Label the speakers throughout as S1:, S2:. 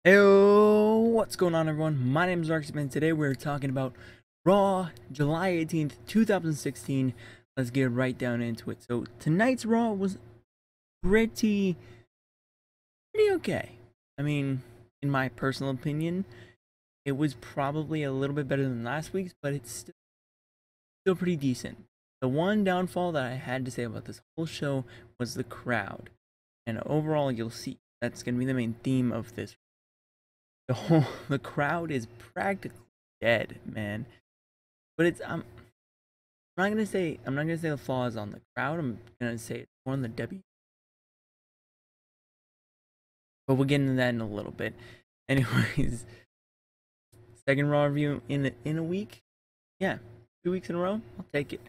S1: Heyo, what's going on everyone? My name is Rockerzzoom and today we're talking about Raw, July 18th, 2016. Let's get right down into it. So tonight's Raw was pretty okay. I mean, in my personal opinion, it was probably a little bit better than last week's, but it's still pretty decent. The one downfall that I had to say about this whole show was the crowd. And overall, you'll see that's going to be the main theme of this. The crowd is practically dead, man. But it's I'm not gonna say the flaw is on the crowd. I'm gonna say it's more on the W. But we'll get into that in a little bit. Anyways, second Raw review in a week. Yeah, 2 weeks in a row. I'll take it.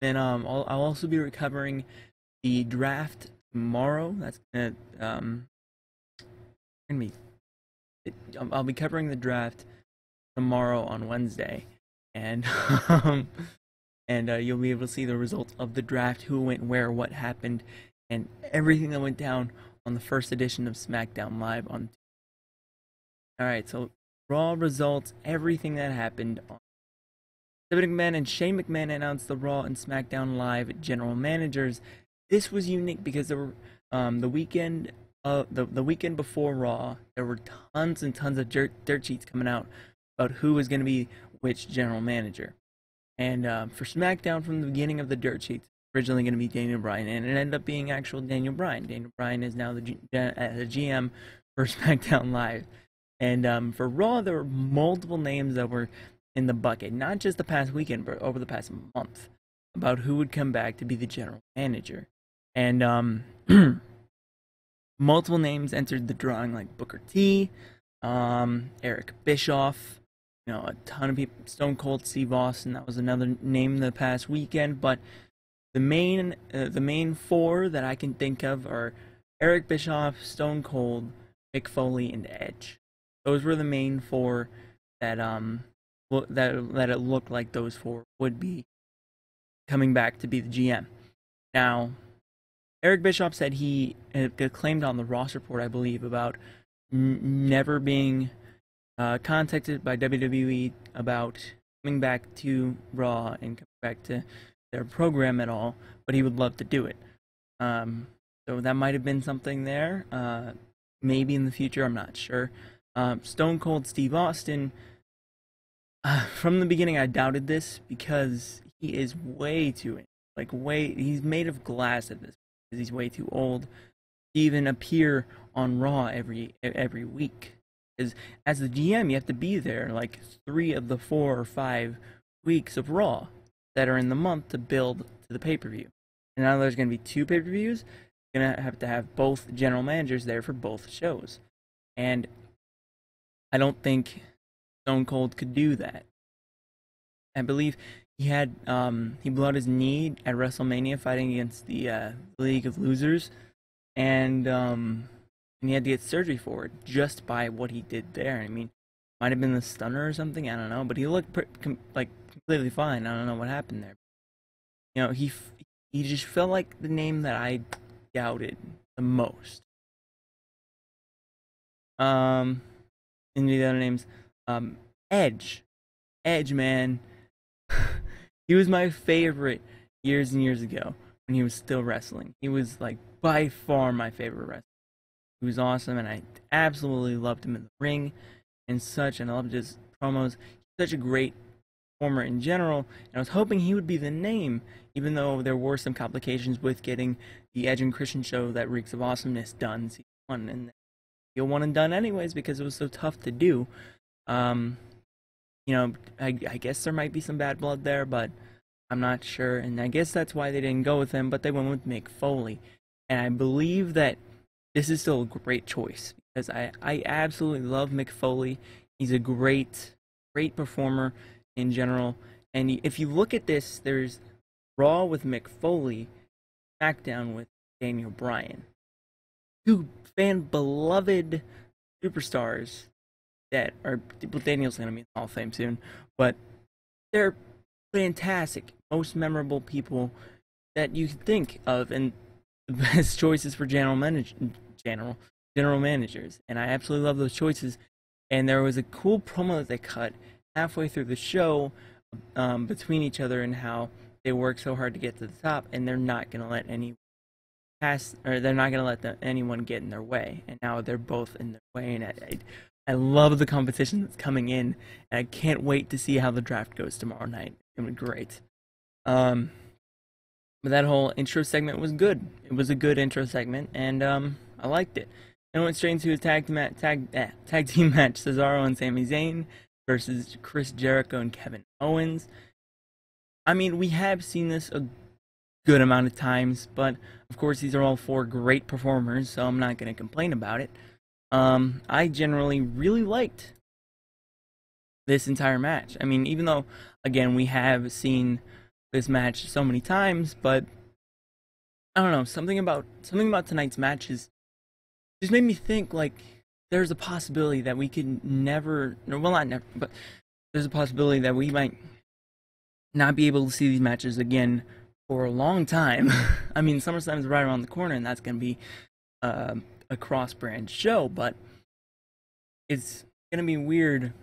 S1: Then I'll also be recovering the draft tomorrow. That's gonna be. I'll be covering the draft tomorrow on Wednesday, and you'll be able to see the results of the draft, who went where, what happened, and everything that went down on the first edition of SmackDown Live on. Alright, so Raw results, everything that happened. Seth McMahon and Shane McMahon announced the Raw and SmackDown Live general managers. This was unique because there were the weekend before Raw, there were tons and tons of dirt sheets coming out about who was going to be which general manager. And for SmackDown, from the beginning of the dirt sheets, originally going to be Daniel Bryan, and it ended up being actual Daniel Bryan. Daniel Bryan is now the GM for SmackDown Live. And for Raw, there were multiple names that were in the bucket, not just the past weekend, but over the past month, about who would come back to be the general manager. And multiple names entered the drawing, like Booker T, Eric Bischoff, a ton of people, Stone Cold Steve Austin, that was another name the past weekend. But the main four that I can think of are Eric Bischoff, Stone Cold, Mick Foley, and Edge. Those were the main four that that it looked like those four would be coming back to be the GM. Now, Eric Bischoff said he claimed on the Ross Report, I believe, about never being contacted by WWE about coming back to Raw and coming back to their program at all, but he would love to do it. So that might have been something there. Maybe in the future, I'm not sure. Stone Cold Steve Austin, from the beginning I doubted this because he is way too, he's made of glass at this. He's way too old to even appear on Raw every week. Because as the GM, you have to be there like 3 of the 4 or 5 weeks of Raw that are in the month to build to the pay-per-view. And now there's going to be 2 pay-per-views. You're going to have both general managers there for both shows. And I don't think Stone Cold could do that. I believe he blew out his knee at WrestleMania fighting against the League of Losers, and he had to get surgery for it just by what he did there. I mean, might have been the stunner or something, I don't know, but he looked completely fine. I don't know what happened there. He just felt like the name that I doubted the most. And the other names, Edge, man. He was my favorite years and years ago when he was still wrestling. He was like by far my favorite wrestler. He was awesome, and I absolutely loved him in the ring and such, and I loved his promos. He's such a great performer in general, and I was hoping he would be the name, even though there were some complications with getting the Edge and Christian show that Reeks of Awesomeness done, season 1, and you'll want it done anyways because it was so tough to do. I guess there might be some bad blood there, but I'm not sure, and I guess that's why they didn't go with him, but they went with Mick Foley. And I believe that this is still a great choice, because I absolutely love Mick Foley. He's a great performer in general, and if you look at this, there's Raw with Mick Foley, SmackDown with Daniel Bryan. 2 fan-beloved superstars that are, well, Daniel's going to be in the Hall of Fame soon, but they're fantastic, most memorable people that you can think of, and the best choices for general general managers, and I absolutely love those choices. And there was a cool promo that they cut halfway through the show between each other and how they work so hard to get to the top, and they're not gonna let they're not gonna let anyone get in their way. And now they're both in their way, and I love the competition that's coming in, and I can't wait to see how the draft goes tomorrow night. It was great. But that whole intro segment was good. It was a good intro segment, and I liked it. And went straight into a tag team match: Cesaro and Sami Zayn versus Chris Jericho and Kevin Owens. I mean, we have seen this a good amount of times, but of course these are all four great performers, so I'm not going to complain about it. I generally really liked this entire match. I mean, even though, again, we have seen this match so many times, but I don't know, something about tonight's matches just made me think, like, there's a possibility that we could never, well, not never, but there's a possibility that we might not be able to see these matches again for a long time. I mean, SummerSlam's right around the corner, and that's going to be a cross-brand show, but it's going to be weird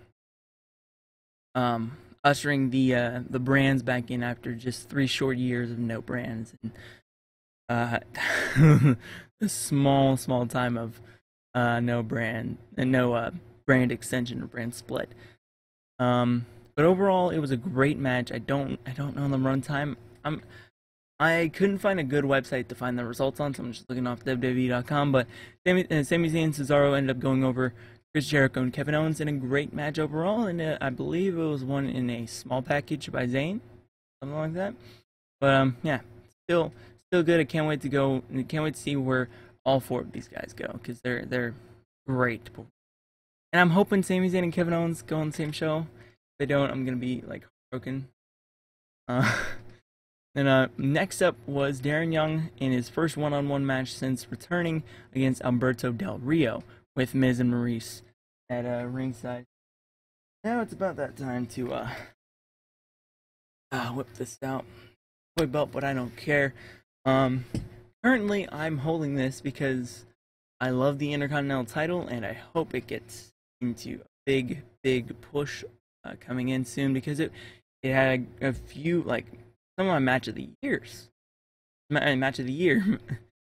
S1: ushering the brands back in after just 3 short years of no brands, and a small time of no brand and no brand extension or brand split. But overall, it was a great match. I don't know the runtime. I couldn't find a good website to find the results on, so I'm just looking off WWE.com. But Sami Zayn and Cesaro ended up going over Chris Jericho and Kevin Owens in a great match overall, and I believe it was won in a small package by Zayn, something like that. But yeah, still good. I can't wait to see where all 4 of these guys go, because they're great. And I'm hoping Sami Zayn and Kevin Owens go on the same show. If they don't, I'm gonna be like broken. And next up was Darren Young in his first one-on-one match since returning against Alberto Del Rio with Miz and Maurice at ringside. Now it's about that time to whip this out. Toy belt, but I don't care. Currently, I'm holding this because I love the Intercontinental title, and I hope it gets into a big push coming in soon, because it had a few, like, some of my matches of the year.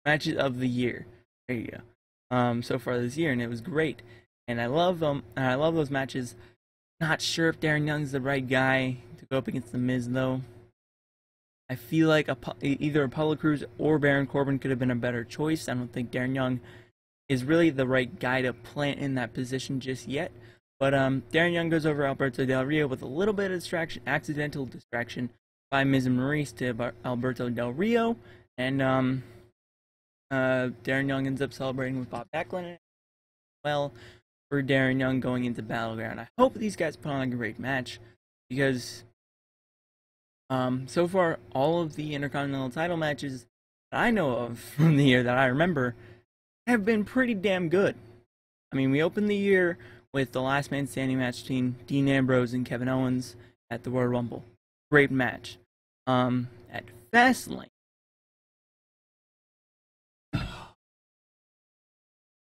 S1: Matches of the year. There you go. So far this year, and it was great. And I love them. And I love those matches. Not sure if Darren Young's the right guy to go up against The Miz, though. I feel like either Apollo Crews or Baron Corbin could have been a better choice. I don't think Darren Young is really the right guy to plant in that position just yet. But Darren Young goes over Alberto Del Rio with a little bit of accidental distraction by Miz and Maurice to Alberto Del Rio, and Darren Young ends up celebrating with Bob Backlund. Well, for Darren Young going into Battleground, I hope these guys put on a great match, because so far all of the Intercontinental title matches that I know of from the year that I remember have been pretty damn good. I mean, we opened the year with the last man standing match between Dean Ambrose and Kevin Owens at the Royal Rumble. Great match. At Fastlane, I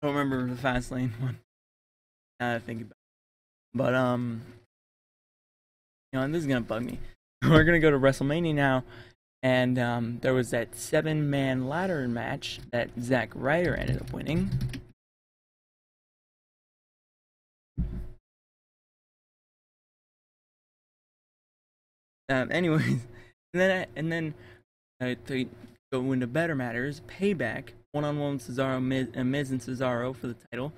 S1: don't remember the Fastlane one. Now I think about it. But and this is gonna bug me. We're gonna go to WrestleMania now, and there was that 7-man ladder match that Zack Ryder ended up winning. Anyways, and then to go into better matters, Payback, one-on-one Cesaro, Miz and Cesaro for the title.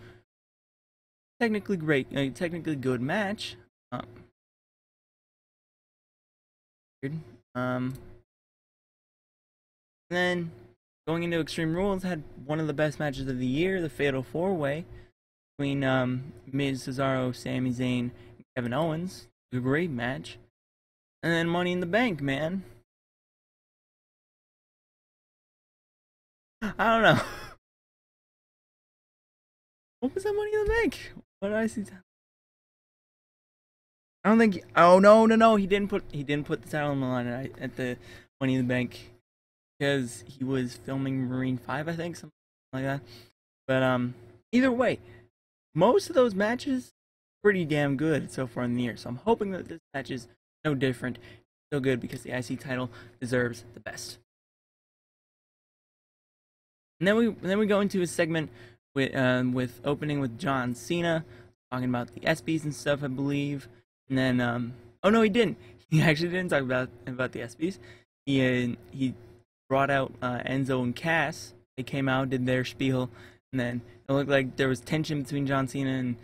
S1: Technically great, technically good match. Then going into Extreme Rules, had one of the best matches of the year, the Fatal 4-Way between Miz, Cesaro, Sami Zayn, and Kevin Owens. A great match. And then Money in the Bank, man. I don't know. What was that Money in the Bank? What did I see? I don't think. Oh no! He didn't put the title on the line at the Money in the Bank because he was filming Marine 5, I think, something like that. But either way, most of those matches pretty damn good so far in the year. So I'm hoping that this match is no different, so good, because the IC title deserves the best. And then we go into a segment with opening with John Cena talking about the SBs and stuff, I believe. And then oh no, he didn't. He actually didn't talk about the SBs. He brought out Enzo and Cass. They came out, did their spiel, and then it looked like there was tension between John Cena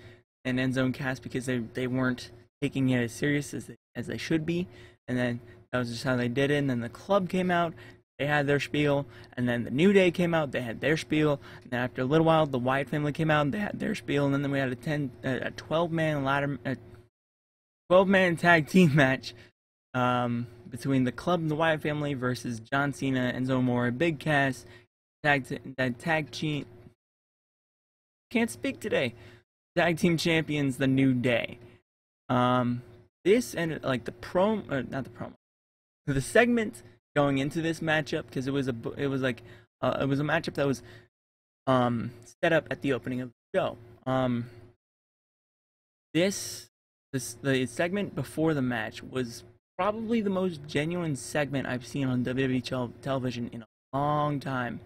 S1: and Enzo and Cass because they weren't taking it as serious as they should be. And then that was just how they did it. And then the club came out, they had their spiel, and then the New Day came out, they had their spiel, and then after a little while, the Wyatt family came out, and they had their spiel, and then we had a 12-man tag team match between the club and the Wyatt family versus John Cena, Enzo Amore, Big Cass, tag team. Can't speak today. Tag team champions, the New Day. This ended like the segment going into this matchup, because it was a matchup that was set up at the opening of the show. The segment before the match was probably the most genuine segment I've seen on WWE television in a long time,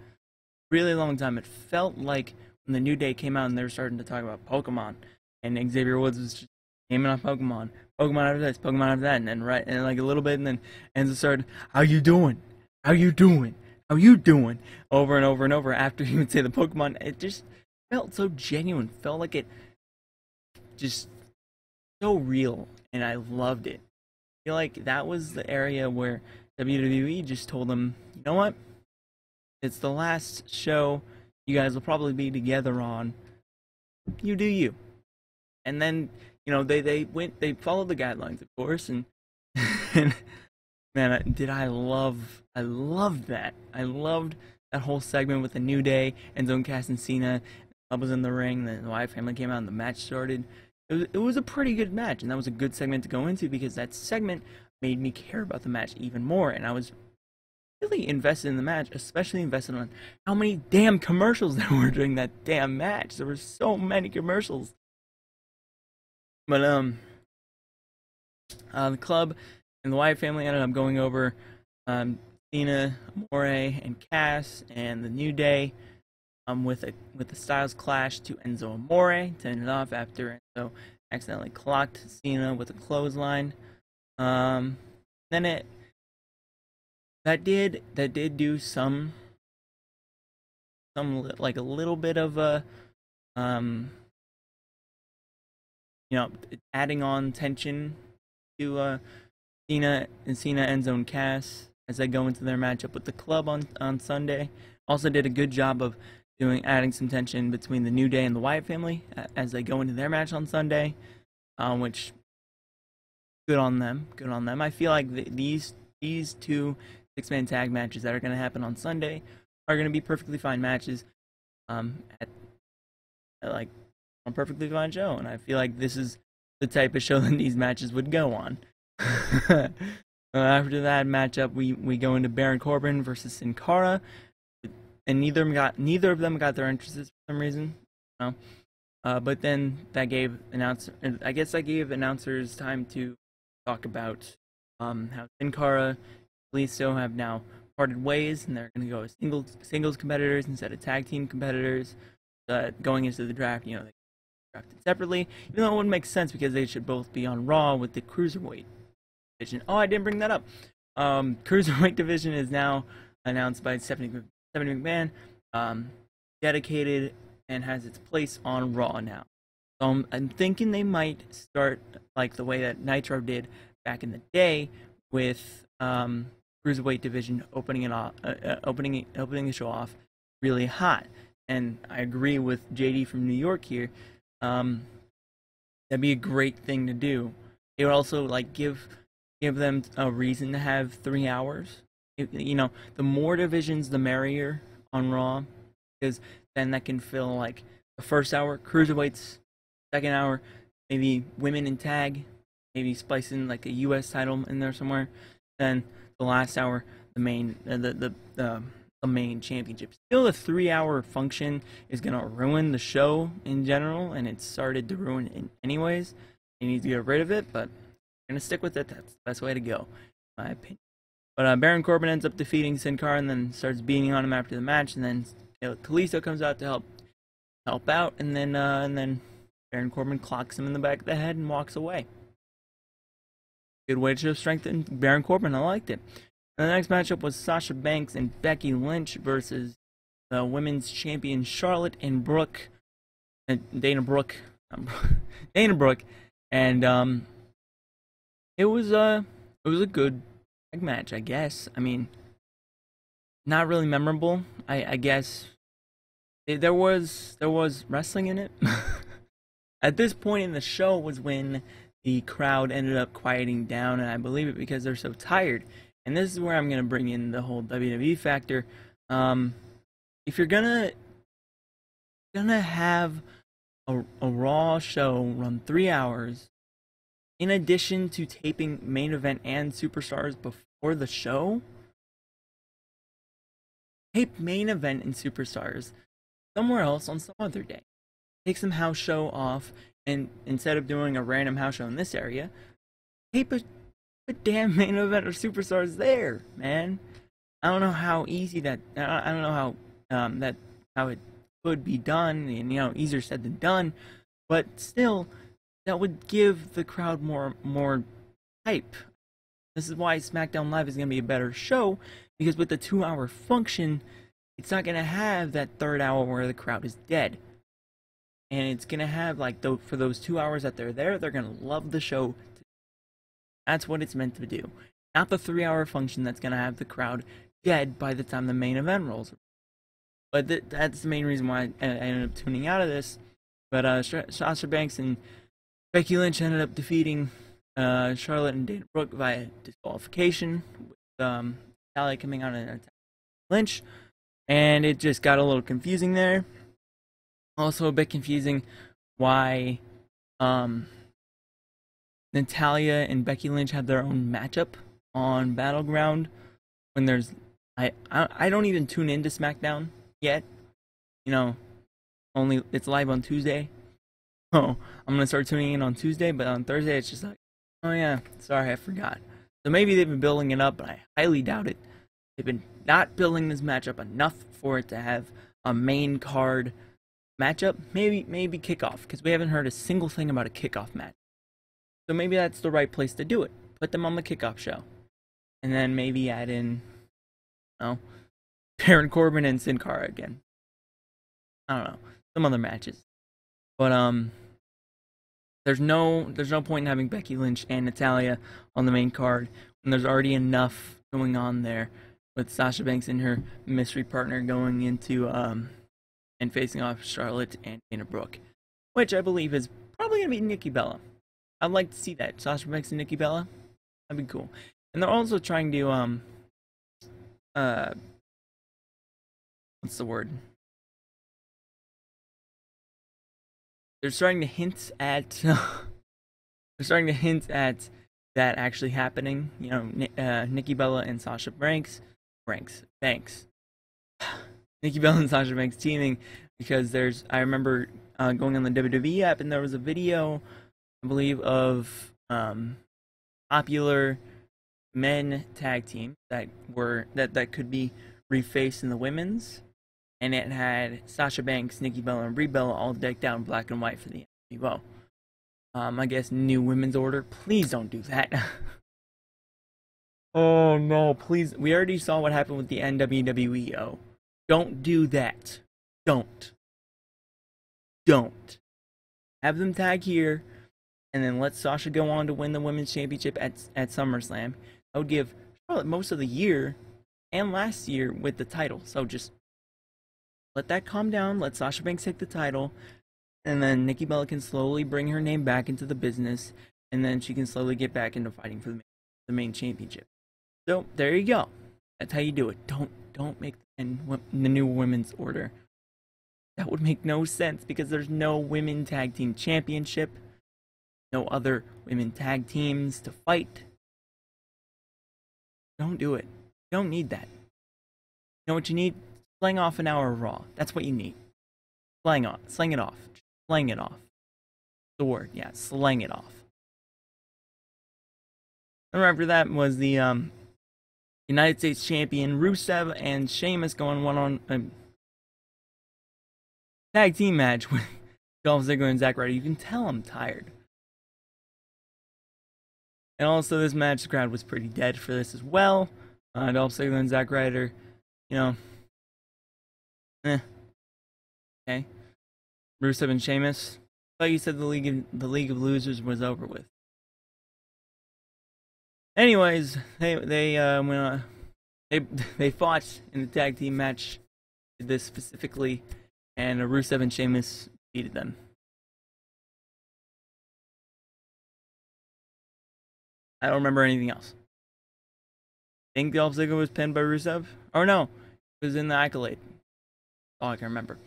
S1: really long time. It felt like when the New Day came out and they were starting to talk about Pokemon, and Xavier Woods was just naming off Pokemon after this, Pokemon after that, and then like a little bit, and then Enzo started, how you doing, over and over and over after he would say the Pokemon. It just felt so genuine, felt like it just so real, and I loved it. I feel like that was the area where WWE just told them, you know what, it's the last show you guys will probably be together on, you do you. And then, you know, they followed the guidelines, of course, and man, I loved that. I loved that whole segment with the New Day, Enzo, Cass, and Cena. I was in the ring, the Wyatt family came out, and the match started. It was a pretty good match, and that was a good segment to go into, because that segment made me care about the match even more, and I was really invested in the match, especially invested on how many damn commercials there were during that damn match. There were so many commercials. But the club and the Wyatt family ended up going over Cena, Amore, and Cass, and the New Day with the Styles Clash to Enzo Amore to end it off after Enzo accidentally clocked Cena with a clothesline. Then that did do some like a little bit of a you know, adding on tension to Cena, Enzo, and Cass as they go into their matchup with the club on Sunday. Also did a good job of adding some tension between the New Day and the Wyatt family as they go into their match on Sunday, which good on them. Good on them. I feel like these two 6-man tag matches that are going to happen on Sunday are going to be perfectly fine matches at like a perfectly fine show, and I feel like this is the type of show that these matches would go on. After that matchup, we go into Baron Corbin versus Cara, and neither of them got their entrances for some reason. No. But then that gave announcers time to talk about how Cara and Kalisto have now parted ways, and they're going to go as singles competitors instead of tag team competitors. Going into the draft, you know, they drafted separately, even though it wouldn't make sense because they should both be on Raw with the Cruiserweight division. Oh, I didn't bring that up. Cruiserweight division is now announced by Stephanie McMahon, dedicated, and has its place on Raw now. So I'm thinking they might start like the way that Nitro did back in the day with Cruiserweight division opening the show off really hot. And I agree with JD from New York here. That'd be a great thing to do. It would also like give them a reason to have 3 hours. You know, the more divisions, the merrier on Raw, because then that can fill like the first hour Cruiserweights, second hour maybe women in tag, maybe splice in like a U.S. title in there somewhere. Then the last hour, the main the the main championship. Still, a 3-hour function is gonna ruin the show in general, and it started to ruin it anyways. They need to get rid of it, but I'm gonna stick with it. That's the best way to go, in my opinion. But Baron Corbin ends up defeating Sin Cara and then starts beating on him after the match, and then Kalisto comes out to help out, and then Baron Corbin clocks him in the back of the head and walks away. Good way to show strength in Baron Corbin. I liked it. And the next matchup was Sasha Banks and Becky Lynch versus the women's champion Charlotte and Brooke, Dana Brooke, and it was a good match, I guess. I mean, not really memorable. I guess there was wrestling in it. At this point in the show was when the crowd ended up quieting down, and I believe it because they're so tired. And this is where I'm gonna bring in the whole WWE factor. If you're gonna have a Raw show run 3 hours, in addition to taping main event and superstars before the show, tape main event and superstars somewhere else on some other day. Take some house show off, and instead of doing a random house show in this area, tape a damn main event or superstars there, man. I don't know how easy that. I don't know how it could be done, and easier said than done, but still, that would give the crowd more hype. This is why SmackDown Live is gonna be a better show, because with the 2-hour function, it's not gonna have that third hour where the crowd is dead. And it's gonna have, like, for those 2 hours that they're there, they're gonna love the show. That's what it's meant to do. Not the 3-hour function that's gonna have the crowd dead by the time the main event rolls. But that's the main reason why I ended up tuning out of this. But Sasha Banks and Becky Lynch ended up defeating Charlotte and Dana Brooke via disqualification, with Natalia coming out and attacking Lynch. And it just got a little confusing there. Also a bit confusing why Natalia and Becky Lynch have their own matchup on Battleground when there's I don't even tune into SmackDown yet. Only it's live on Tuesday. Oh, I'm gonna start tuning in on Tuesday, but on Thursday it's just like, oh yeah, sorry, I forgot. So maybe they've been building it up, but I highly doubt it. They've been not building this matchup enough for it to have a main card matchup. Maybe kickoff, because we haven't heard a single thing about a kickoff match. So maybe that's the right place to do it. Put them on the kickoff show, and then maybe add in, Baron Corbin and Sin Cara again. I don't know, some other matches. But there's no point in having Becky Lynch and Natalia on the main card when there's already enough going on there with Sasha Banks and her mystery partner going into and facing off Charlotte and Dana Brooke, which I believe is probably gonna be Nikki Bella. I'd like to see that, Sasha Banks and Nikki Bella. That'd be cool. And they're also trying to what's the word? They're starting to hint at that actually happening. Nikki Bella and Sasha Banks. Nikki Bella and Sasha Banks teaming, because I remember going on the WWE app, and there was a video, I believe, of popular men tag team that could be refaced in the women's, and it had Sasha Banks, Nikki Bella, and Brie Bella all decked out in black and white for the NWO. I guess New Women's Order. Please don't do that. Oh no, please. We already saw what happened with the NWWEO. Don't do that. Don't. Have them tag here, and then let Sasha go on to win the Women's Championship at SummerSlam. I would give Charlotte most of the year and last year with the title. So just let that calm down. Let Sasha Banks take the title, and then Nikki Bella can slowly bring her name back into the business, and then she can slowly get back into fighting for the main championship. So there you go. That's how you do it. Don't make the New Women's Order. That would make no sense, because there's no women tag team championship, no other women tag teams to fight. Don't do it. You don't need that. know what you need? Sling off an hour of Raw. That's what you need. Sling it off. Sling it off. The word, yeah, sling it off. And right after that was the United States champion Rusev and Sheamus going one-on tag team match with Dolph Ziggler and Zack Ryder. You can tell I'm tired. And also, this match, the crowd was pretty dead for this as well. Dolph Ziggler and Zack Ryder, you know, okay. Rusev and Sheamus, like you said, the League of Losers was over with. Anyways, they fought in the tag team match, did this specifically, and Rusev and Sheamus beated them. I don't remember anything else. I think Dolph Ziggler was pinned by Rusev. Or no, it was in the Accolade. Oh, I can remember.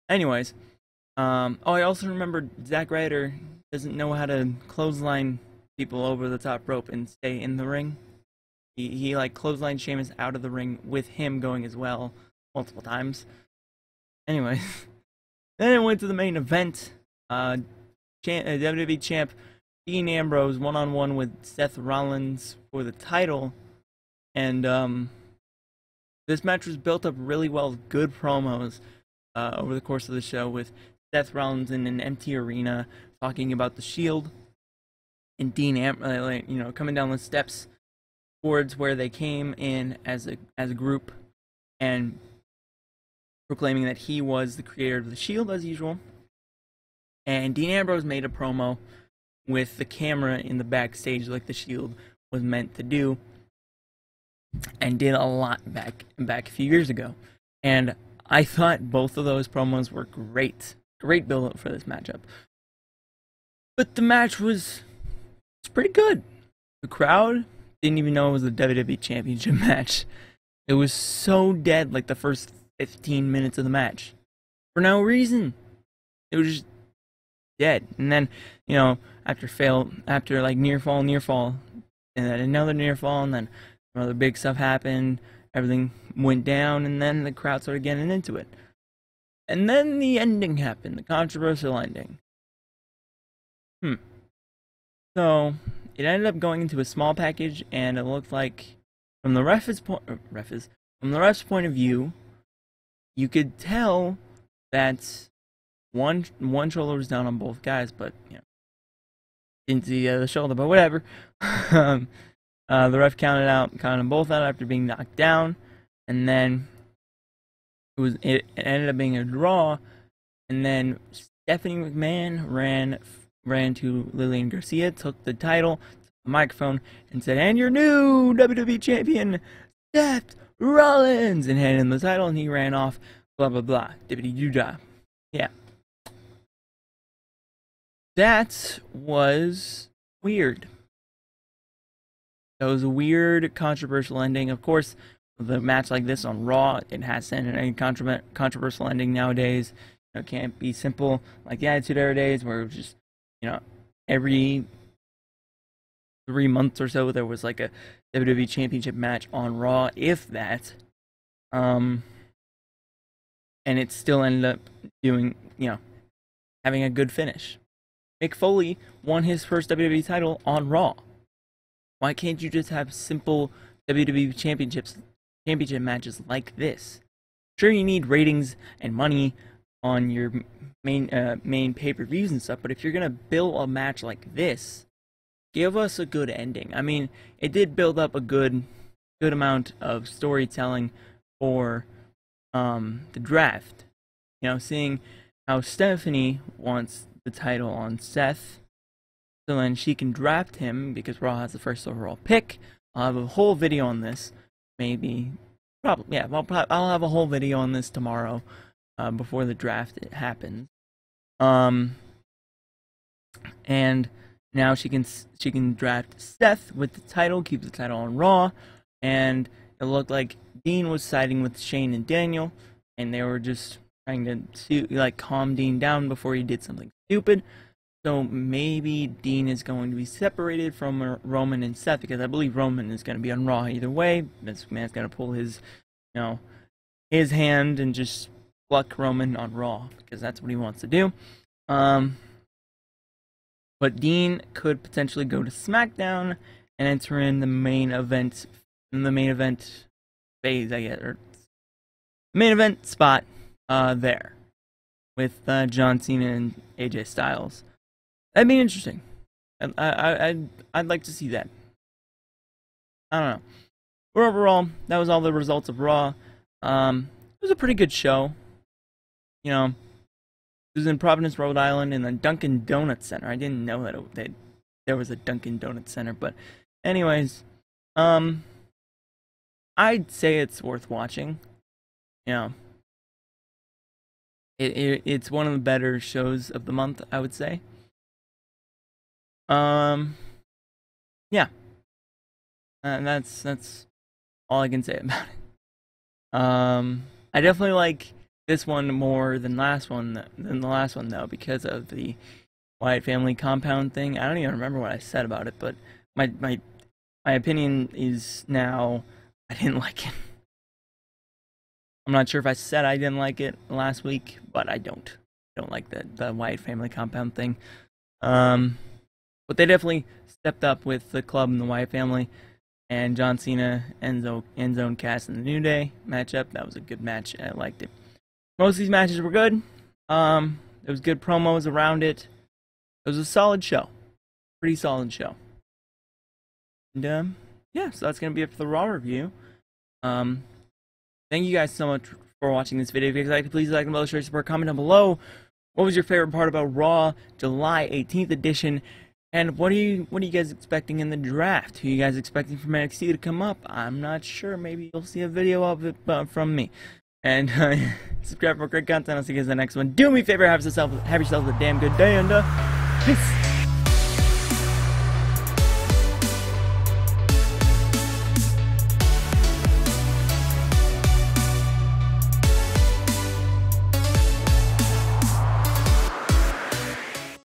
S1: Anyways, I also remember Zack Ryder doesn't know how to clothesline people over the top rope and stay in the ring. He like clotheslined Sheamus out of the ring with him going as well multiple times. Anyway, then it went to the main event. WWE champ Dean Ambrose one-on-one with Seth Rollins for the title, and this match was built up really well, good promos over the course of the show, with Seth Rollins in an empty arena talking about the Shield, and Dean Ambrose, coming down the steps towards where they came in as a group, and proclaiming that he was the creator of the Shield as usual. And Dean Ambrose made a promo with the camera in the backstage like the Shield was meant to do, and did a lot back a few years ago. And I thought both of those promos were great build-up for this matchup. But the match was pretty good. The crowd didn't even know it was a WWE Championship match. It was so dead, like the first 15 minutes of the match, for no reason. It was just dead. And then, after like near fall, and then another near fall, and then other big stuff happened, everything went down, and then the crowd started getting into it. And then the ending happened, the controversial ending. So, it ended up going into a small package, and it looked like, from the ref's point of view, you could tell that one shoulder was down on both guys, but didn't see the shoulder, but whatever. The ref counted them both out after being knocked down, and then it ended up being a draw. And then Stephanie McMahon ran to Lillian Garcia, took the title, took the microphone, and said, "And your new WWE champion, Seth Rollins," and handed him the title, and he ran off. Blah blah blah. Dippity doo dah. Yeah. That was weird. That was a weird, controversial ending. Of course, with a match like this on Raw, it has to end in a controversial ending nowadays. It can't be simple like the Attitude Era days, where it was just, every 3 months or so there was like a WWE Championship match on Raw, if that. And it still ended up doing, having a good finish. Mick Foley won his first WWE title on Raw. Why can't you just have simple WWE championship matches like this? Sure, you need ratings and money on your main pay-per-views and stuff, but if you're gonna build a match like this, give us a good ending. I mean, it did build up a good amount of storytelling for the draft. Seeing how Stephanie wants the title on Seth, so then she can draft him because Raw has the first overall pick. I'll have a whole video on this, I'll have a whole video on this tomorrow, before the draft happens. And now she can draft Seth with the title, keep the title on Raw, and it looked like Dean was siding with Shane and Daniel, and they were just trying to calm Dean down before he did something stupid. So maybe Dean is going to be separated from Roman and Seth, because I believe Roman is going to be on Raw either way. This man's going to pull his, his hand and just pluck Roman on Raw, because that's what he wants to do. But Dean could potentially go to SmackDown and enter in the main event, phase, I guess, or main event spot there with John Cena and AJ Styles. That'd be interesting. I'd like to see that. I don't know. But overall, that was all the results of Raw. It was a pretty good show. You know, it was in Providence, Rhode Island, in the Dunkin' Donuts Center. I didn't know that there was a Dunkin' Donuts Center, but anyways, I'd say it's worth watching. You know, it's one of the better shows of the month, I would say. Yeah, and that's all I can say about it. I definitely like this one more than the last one though, because of the Wyatt family compound thing. I don't even remember what I said about it, but my opinion is now I didn't like it. I'm not sure if I said I didn't like it last week, but I don't like the Wyatt family compound thing. But they definitely stepped up with the club and the Wyatt family, and John Cena end zone cast in the New Day matchup. That was a good match. I liked it. Most of these matches were good. There was good promos around it. It was a solid show. Pretty solid show. And yeah, so that's gonna be it for the Raw review. Thank you guys so much for watching this video. If you guys liked it, please like and below, share, support, comment down below. What was your favorite part about Raw July 18th edition? And what are you guys expecting in the draft? Who are you guys expecting from NXT to come up? I'm not sure. Maybe you'll see a video of it from me. And subscribe for great content. I'll see you guys in the next one. Do me a favor, have yourself a damn good day, and peace.